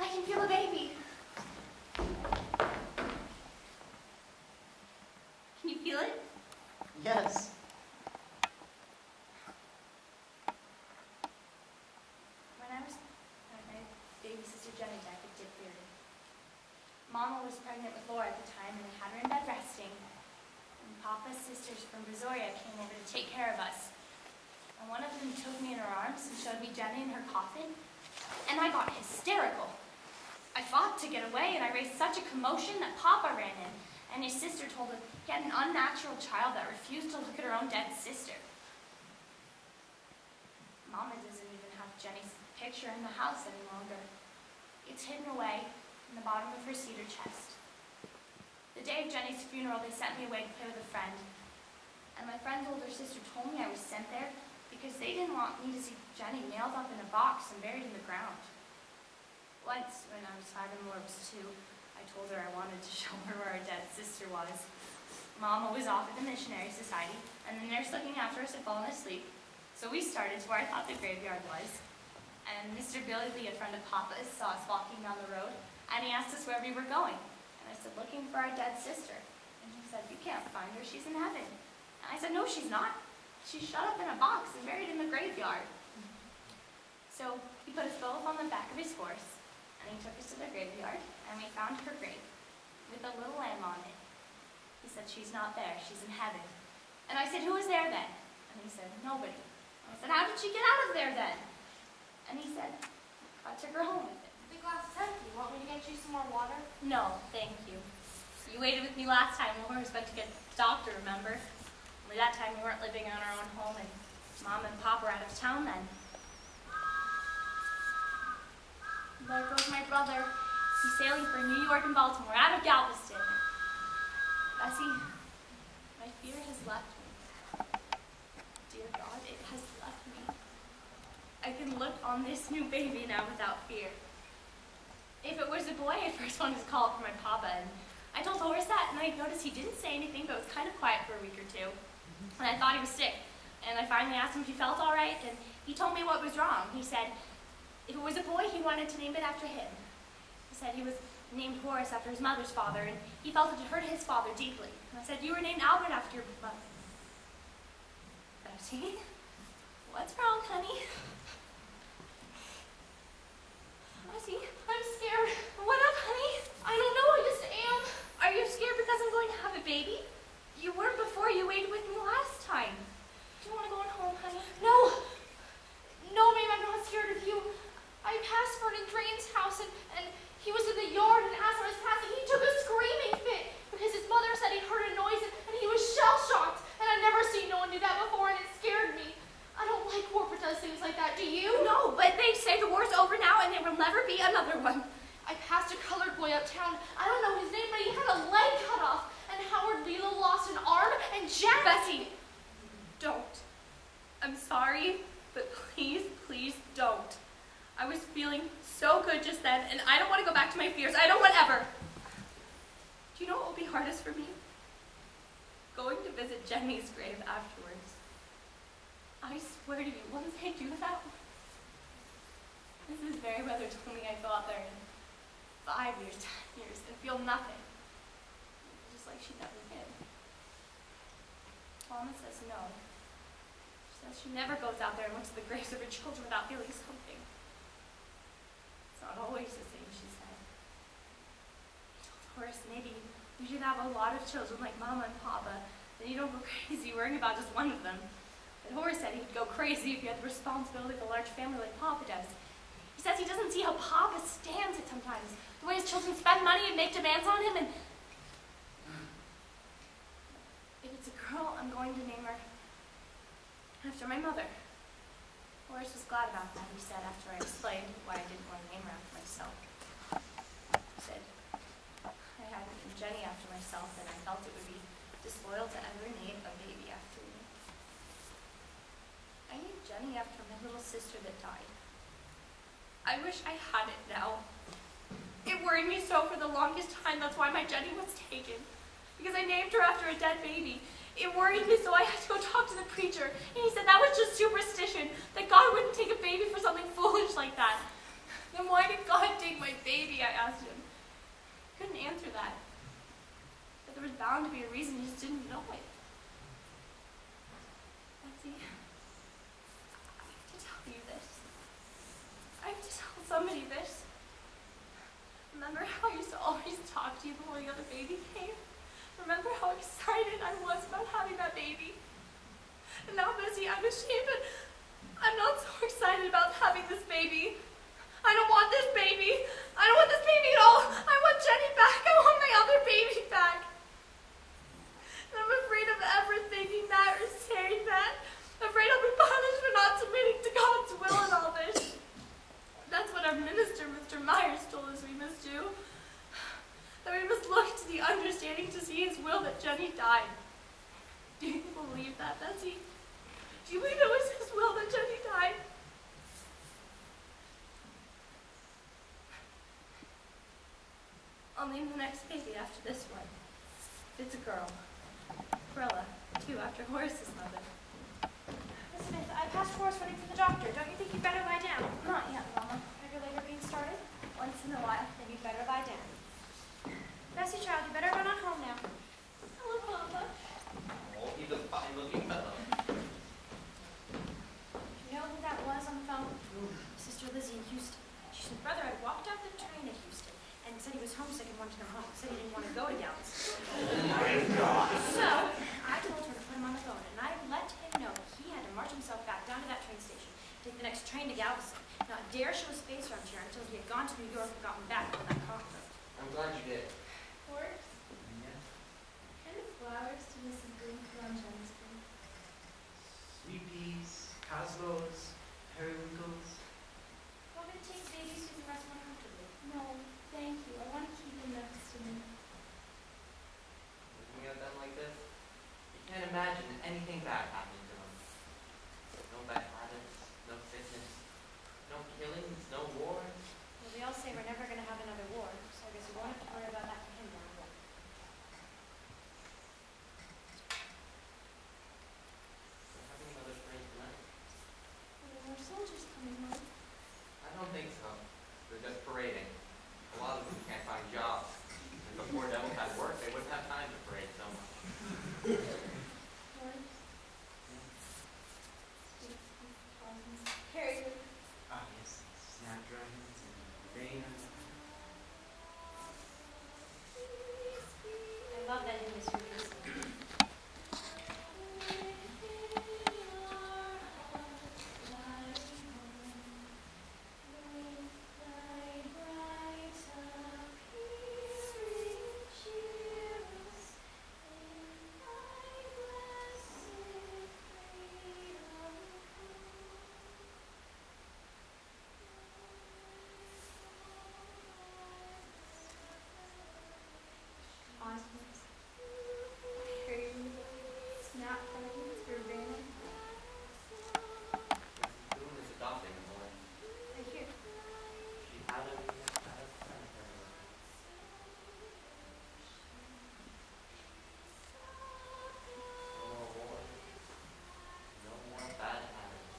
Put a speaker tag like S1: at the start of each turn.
S1: I can feel a baby. Can you feel it?
S2: Yes.
S1: When my baby sister Jenny died of diphtheria. Mama was pregnant with Laura at the time, and they had her in bed resting. And Papa's sisters from Brazoria came over to take care of us. And one of them took me in her arms and showed me Jenny in her coffin, and I got hysterical. I fought to get away, and I raised such a commotion that Papa ran in, and his sister told him he had an unnatural child that refused to look at her own dead sister. Mama doesn't even have Jenny's picture in the house any longer. It's hidden away in the bottom of her cedar chest. The day of Jenny's funeral, they sent me away to play with a friend. And my friend's older sister told me I was sent there because they didn't want me to see Jenny nailed up in a box and buried in the ground. Once, when I was 5 and Laura was 2, I told her I wanted to show her where our dead sister was. Mama was off at the Missionary Society, and the nurse looking after us had fallen asleep. So we started to where I thought the graveyard was. And Mr. Billy Lee, a friend of Papa's, saw us walking down the road, and he asked us where we were going. And I said, looking for our dead sister. And he said, you can't find her, she's in heaven. And I said, no, she's not. She's shut up in a box and buried in the graveyard. So he put a Philip on the back of his horse, and he took us to the graveyard, and we found her grave with a little lamb on it. He said, she's not there, she's in heaven. And I said, who was there then? And he said, nobody. I said, how did she get out of there then? And he said, I took her home with him.
S3: The glass is empty. Want me to get you some more water?
S1: No, thank you. You waited with me last time when we went to get the doctor, remember? Only that time we weren't living on our own home, and Mom and Pop were out of town then. There goes my brother. He's sailing for New York and Baltimore, out of Galveston. Bessie, my fear has left me. Dear God, it has left me. I can look on this new baby now without fear. If it was a boy, I first wanted to call for my papa, and I told Horace that, and I noticed he didn't say anything, but was kind of quiet for a week or two. And I thought he was sick, and I finally asked him if he felt all right, and he told me what was wrong. He said if it was a boy, he wanted to name it after him. He said he was named Horace after his mother's father, and he felt it hurt his father deeply. And I said, you were named Albert after your mother. Bessie, what's wrong, honey? Bessie, I'm scared. What up, honey?
S3: I don't know, I just am.
S1: Are you scared because I'm going to have a baby? You weren't before. You waited with me last time. Do you want to go on home, honey?
S3: No. No, ma'am, I'm not scared of you. I passed Vernon Drain's house, and he was in the yard, and as I was passing, he took a screaming fit because his mother said he heard a noise, and he was shell-shocked, and I'd never seen no one do that before, and it scared me. I don't like war that does things like that, do you?
S1: No, but they say the war's over now, and there will never be another one.
S3: I passed a colored boy uptown. I don't know his name, but he had a leg cut off, and Howard Lilo lost an arm, and Jack...
S1: Bessie, don't. I'm sorry, but please, please don't. I was feeling so good just then, and I don't want to go back to my fears. I don't want ever. Do you know what will be hardest for me? Going to visit Jenny's grave afterwards. I swear to you, once I do that, Mrs. Merriweather told me I'd go out there in 5 years, 10 years, and feel nothing. Just like she never did. Mama says no. She says she never goes out there and looks at the graves of her children without feeling something. It's not always the same, she said. I told Horace maybe we should have a lot of children like Mama and Papa, then you don't go crazy worrying about just one of them. But Horace said he'd go crazy if he had the responsibility of a large family like Papa does. He says he doesn't see how Papa stands it sometimes, the way his children spend money and make demands on him, and if it's a girl, I'm going to name her after my mother. Horace was glad about that, he said, after I explained why I didn't want to name her after myself. He said, I had named Jenny after myself, and I felt it would be disloyal to ever name a baby after me. I named Jenny after my little sister that died. I wish I had it now. It worried me so for the longest time, that's why my Jenny was taken. Because I named her after a dead baby. It worried me, so I had to go talk to the preacher, and he said that was just superstition, that God wouldn't take a baby for something foolish like that. Then why did God take my baby? bound to be a reason, you just didn't know it. Betsy, I have to tell you this. I have to tell somebody this. Remember how I used to always talk to you before the other baby came? Remember how excited I was about having that baby? And now, Bessie, I'm ashamed, but I'm not so excited about having this baby. I don't want this baby. I don't want this baby at all. I want Jenny back. I want my other baby back. And I'm afraid of ever thinking that or saying that. Afraid I'll be punished for not submitting to God's will in all this. That's what our minister, Mr. Myers, told us we must do. That we must look to the understanding to see his will that Jenny died. Do you believe that, Bessie? Do you believe it was his will that Jenny died? I'll name the next baby after this one. If it's a girl. Brella, too, after Horace's mother.
S3: Miss Smith, I passed Horace running for the doctor. Don't you think you'd better lie down?
S1: Not yet, Mama.
S3: Have your labor being started?
S1: Once in a while.
S3: Then you'd better lie down. Bessie, child, you better run on home now.
S1: Hello, Mama.
S2: Oh, he's a fine-looking fellow.
S3: You know who that was on the phone? Sister Lizzie in Houston. She said brother had walked out the train at Houston and said he was homesick and wanted to come home. Said he didn't want to go to Galveston.
S2: Oh, my God.
S3: So I told her to put him on the phone, and I let him know he had to march himself back down to that train station, take the next train to Galveston, not dare show his face around here until he had gone to New York and gotten back on that conference.
S2: I'm glad you did.
S1: Horace,
S2: Yeah.
S1: what kind of flowers do Mrs. Green put on Jenny's grave?
S4: Sweet peas, cosmos, periwinkles.
S3: Want me to take baby Susan rest more comfortably?
S1: No, thank you. I want to keep him next to me.
S2: Looking at them like this, you can't imagine anything bad happening to them. No bad habits, no sickness, no killings, no wars.
S3: Well, they all say we're never going to have another war, so I guess we won't have to worry about that for him now.
S2: We're having another parade tonight.
S1: Are there more soldiers coming home?
S2: I don't think so. They're just parading. A lot of them can't find jobs. And before devils had work, they wouldn't have time to parade so much.
S1: Horace? Harry,
S4: Ah, yes, snapdragons and rain.
S3: I love that in this release.
S1: Osmonds, Harry, snapdragons, Urbana.
S2: Mrs. Boone is adopting a boy.
S3: I hear.
S2: She had him at a cemetery. No more wars. No more bad habits.